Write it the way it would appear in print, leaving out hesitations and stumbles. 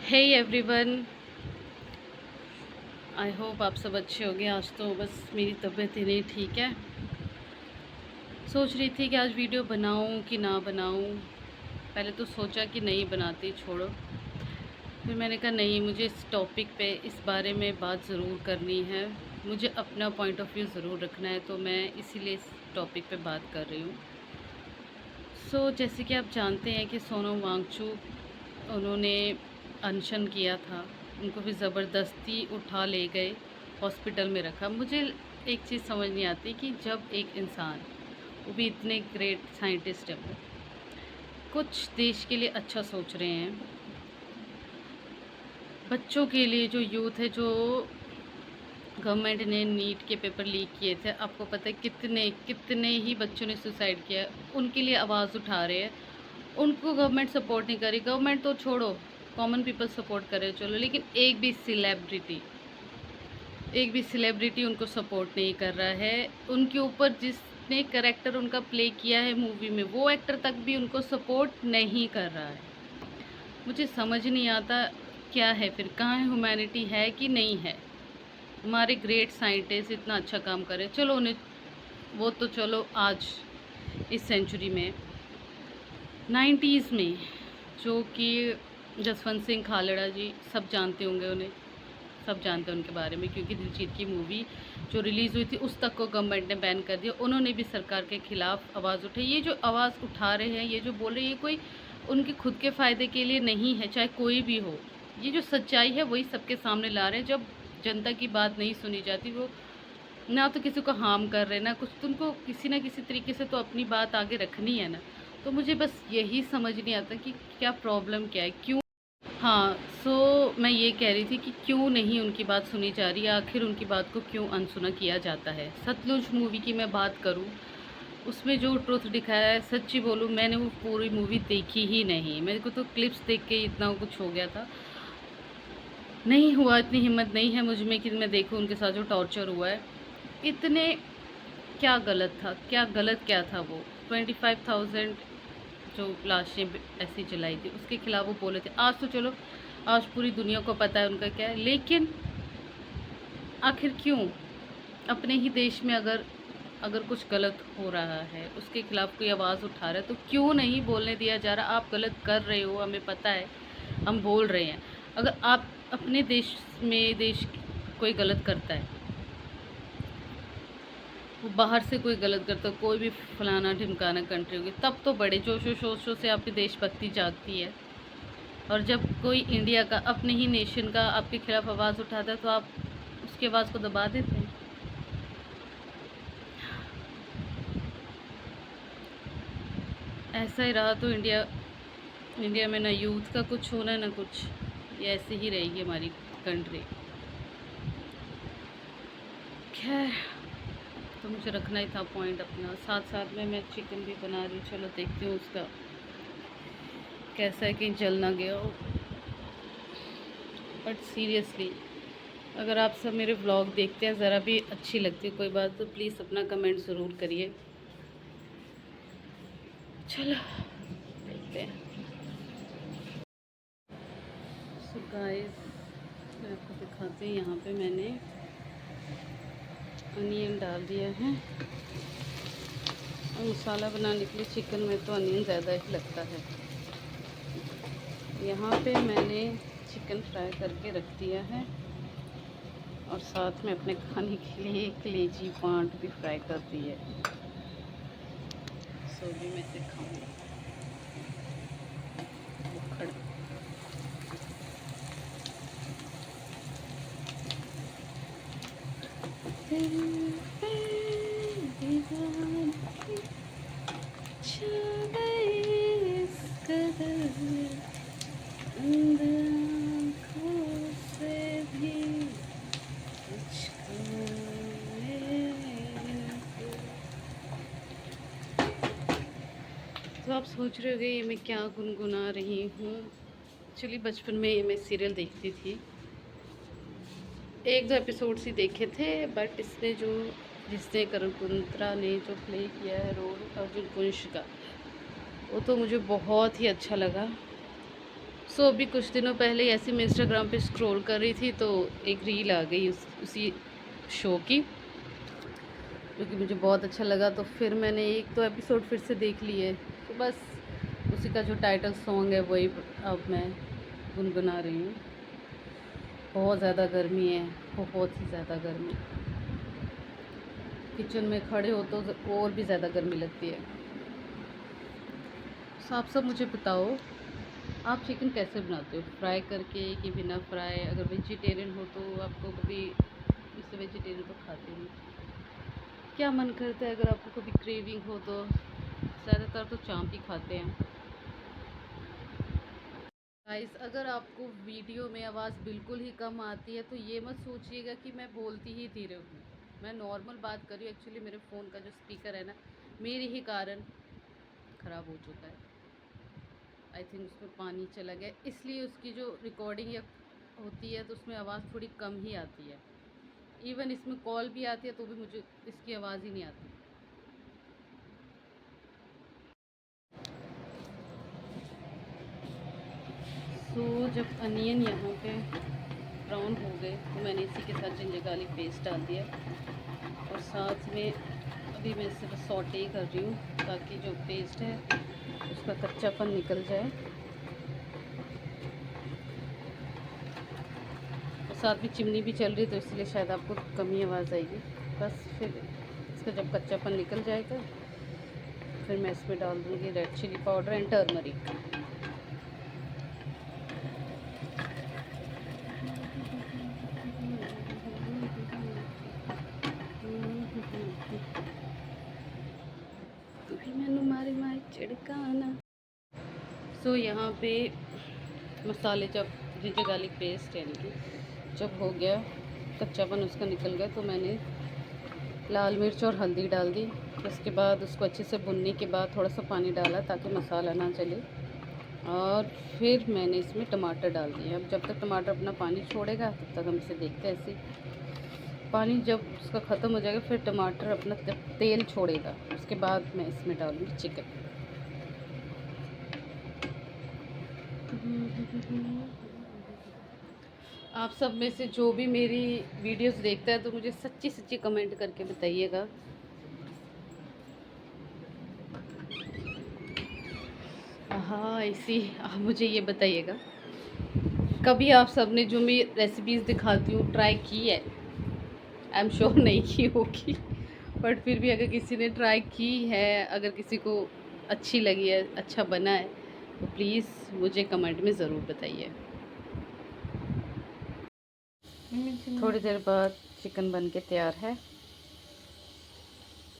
Hey everyone, I hope आप सब अच्छे होंगे। आज तो बस मेरी तबीयत ही नहीं ठीक है। सोच रही थी कि आज वीडियो बनाऊं कि ना बनाऊं। पहले तो सोचा कि नहीं बनाती, छोड़ो। फिर मैंने कहा नहीं, मुझे इस टॉपिक पे, इस बारे में बात ज़रूर करनी है। मुझे अपना पॉइंट ऑफ व्यू ज़रूर रखना है, तो मैं इसीलिए इस टॉपिक पे बात कर रही हूँ। जैसे कि आप जानते हैं कि सोनम वांगचुक, उन्होंने अनशन किया था। उनको भी ज़बरदस्ती उठा ले गए, हॉस्पिटल में रखा। मुझे एक चीज़ समझ नहीं आती कि जब एक इंसान, वो भी इतने ग्रेट साइंटिस्ट है, वो कुछ देश के लिए अच्छा सोच रहे हैं, बच्चों के लिए, जो यूथ है, जो गवर्नमेंट ने नीट के पेपर लीक किए थे, आपको पता है कितने कितने ही बच्चों ने सुसाइड किया है, उनके लिए आवाज़ उठा रहे हैं। उनको गवर्नमेंट सपोर्ट नहीं करी। गवर्नमेंट तो छोड़ो, कॉमन पीपल सपोर्ट करे चलो, लेकिन एक भी सेलिब्रिटी उनको सपोर्ट नहीं कर रहा है। उनके ऊपर जिसने करेक्टर उनका प्ले किया है मूवी में, वो एक्टर तक भी उनको सपोर्ट नहीं कर रहा है। मुझे समझ नहीं आता क्या है फिर, कहाँ ह्यूमैनिटी है कि नहीं है। हमारे ग्रेट साइंटिस्ट इतना अच्छा काम करे, चलो उन्हें, वो तो चलो आज इस सेंचुरी में, 90s में, जो कि जसवंत सिंह खालड़ा जी, सब जानते होंगे उन्हें, सब जानते हैं उनके बारे में, क्योंकि दिलजीत की मूवी जो रिलीज़ हुई थी उस तक को गवर्नमेंट ने बैन कर दिया। उन्होंने भी सरकार के खिलाफ आवाज़ उठाई। ये जो आवाज़ उठा रहे हैं, ये जो बोल रहे हैं, ये कोई उनके खुद के फ़ायदे के लिए नहीं है, चाहे कोई भी हो। ये जो सच्चाई है वही सबके सामने ला रहे हैं। जब जनता की बात नहीं सुनी जाती, वो ना तो किसी को हार्म कर रहे हैं, ना कुछ, तो उनको किसी ना किसी तरीके से तो अपनी बात आगे रखनी है ना। तो मुझे बस यही समझ नहीं आता कि क्या प्रॉब्लम क्या है, क्यों। हाँ, मैं ये कह रही थी कि क्यों नहीं उनकी बात सुनी जा रही है, आखिर उनकी बात को क्यों अनसुना किया जाता है। सतलुज मूवी की मैं बात करूँ, उसमें जो ट्रुथ दिखाया है, सच्ची बोलूँ, मैंने वो पूरी मूवी देखी ही नहीं। मेरे को तो क्लिप्स देख के इतना कुछ हो गया था, नहीं हुआ, इतनी हिम्मत नहीं है मुझ में कि मैं देखूँ उनके साथ जो टॉर्चर हुआ है। इतने, क्या गलत था, क्या था वो 25,000 जो लाशें ऐसी जलाई थी, उसके खिलाफ वो बोले थे। आज तो चलो, आज पूरी दुनिया को पता है उनका क्या है, लेकिन आखिर क्यों अपने ही देश में अगर अगर कुछ गलत हो रहा है, उसके खिलाफ कोई आवाज़ उठा रहा है, तो क्यों नहीं बोलने दिया जा रहा? आप गलत कर रहे हो, हमें पता है, हम बोल रहे हैं। अगर आप अपने देश में, कोई गलत करता है, वो बाहर से कोई गलत करता है, कोई भी फलाना ढिमकाना कंट्री होगी, तब तो बड़े जोशो शोशों से आपकी देशभक्ति जागती है। और जब कोई इंडिया का, अपने ही नेशन का आपके खिलाफ आवाज़ उठाता है, तो आप उसकी आवाज़ को दबा देते हैं। ऐसा ही रहा तो इंडिया में ना यूथ का कुछ होना, ना कुछ, ये ऐसे ही रहेगी हमारी कंट्री। खैर, तो मुझे रखना ही था पॉइंट अपना। साथ साथ में मैं चिकन भी बना रही हूँ, चलो देखती हूँ उसका कैसा है, कि जल ना गया हो। बट सीरियसली, अगर आप सब मेरे व्लॉग देखते हैं, ज़रा भी अच्छी लगती है कोई बात, तो प्लीज़ अपना कमेंट ज़रूर करिए। चलो देखते हैं। सो गाइस, मैं आपको दिखाती हूँ, यहाँ पे मैंने अनियन डाल दिया है। और मसाला बनाने के लिए चिकन में तो अनियन ज़्यादा ही लगता है। यहाँ पे मैंने चिकन फ्राई करके रख दिया है, और साथ में अपने खाने के लिए कलेजी पांट भी फ्राई कर दी है। सो भी मैं से खाऊँगी। तो आप सोच रहे होंगे ये मैं क्या गुनगुना रही हूँ। एक्चुअली बचपन में ये मैं सीरियल देखती थी, एक दो एपिसोड्स ही देखे थे, बट इसने जो, जिसने करण कुंद्रा ने जो प्ले किया है रोल अर्जुन कुंश का, वो तो मुझे बहुत ही अच्छा लगा। सो अभी कुछ दिनों पहले ऐसे मैं इंस्टाग्राम पे स्क्रॉल कर रही थी तो एक रील आ गई उसी शो की, जो कि मुझे बहुत अच्छा लगा। तो फिर मैंने एक तो एपिसोड फिर से देख लिए। तो बस उसी का जो टाइटल सॉन्ग है वही अब मैं गुनगुना रही हूँ। बहुत ज़्यादा गर्मी है, बहुत ही ज़्यादा गर्मी। किचन में खड़े हो तो और भी ज़्यादा गर्मी लगती है। तो आप सब मुझे बताओ, आप चिकन कैसे बनाते हो? फ्राई करके कि बिना फ्राई? अगर वेजिटेरियन हो तो आपको कभी, इससे वेजिटेरियन तो खाते नहीं, क्या मन करता है अगर आपको कभी क्रेविंग हो तो? ज़्यादातर तो चाँप ही खाते हैं। गाइस, अगर आपको वीडियो में आवाज़ बिल्कुल ही कम आती है तो ये मत सोचिएगा कि मैं बोलती ही धीरे हूँ। मैं नॉर्मल बात कर रही हूँ। एक्चुअली मेरे फ़ोन का जो स्पीकर है ना, मेरे ही कारण ख़राब हो चुका है। आई थिंक उसमें पानी चला गया, इसलिए उसकी जो रिकॉर्डिंग या होती है तो उसमें आवाज़ थोड़ी कम ही आती है। इवन इसमें कॉल भी आती है तो भी मुझे इसकी आवाज़ ही नहीं आती। सो जब अनियन यहाँ पे ब्राउन हो गए तो मैंने इसी के साथ जिंजर गार्लिक पेस्ट डाल दिया, और साथ में अभी मैं इसे बस सॉटे ही कर रही हूँ ताकि जो पेस्ट है उसका कच्चापन निकल जाए। और साथ में चिमनी भी चल रही है तो इसलिए शायद आपको कम ही आवाज़ आएगी। बस फिर इसका जब कच्चापन निकल जाएगा फिर मैं इसमें डाल दूँगी red chilli powder and turmeric. मैनू मारे मारे चिड़काना। सो यहाँ पे मसाले जब जिंजर गार्लिक पेस्ट यानी कि जब हो गया, कच्चापन उसका निकल गया, तो मैंने लाल मिर्च और हल्दी डाल दी। उसके बाद उसको अच्छे से भुनने के बाद थोड़ा सा पानी डाला ताकि मसाला ना जले, और फिर मैंने इसमें टमाटर डाल दिए। अब जब तक टमाटर अपना पानी छोड़ेगा तब तक हम इसे देखते हैं। ऐसे पानी जब उसका ख़त्म हो जाएगा फिर टमाटर अपना तेल छोड़ेगा, उसके बाद मैं इसमें डालूँगी चिकन। आप सब में से जो भी मेरी वीडियोस देखता है तो मुझे सच्ची सच्ची कमेंट करके बताइएगा। हाँ, इसी आप मुझे ये बताइएगा, कभी आप सब ने जो मैं रेसिपीज़ दिखाती हूँ ट्राई की है? आई एम श्योर नहीं की होगी, बट फिर भी अगर किसी ने ट्राई की है, अगर किसी को अच्छी लगी है, अच्छा बना है, तो प्लीज़ मुझे कमेंट में ज़रूर बताइए। थोड़ी देर बाद चिकन बन के तैयार है।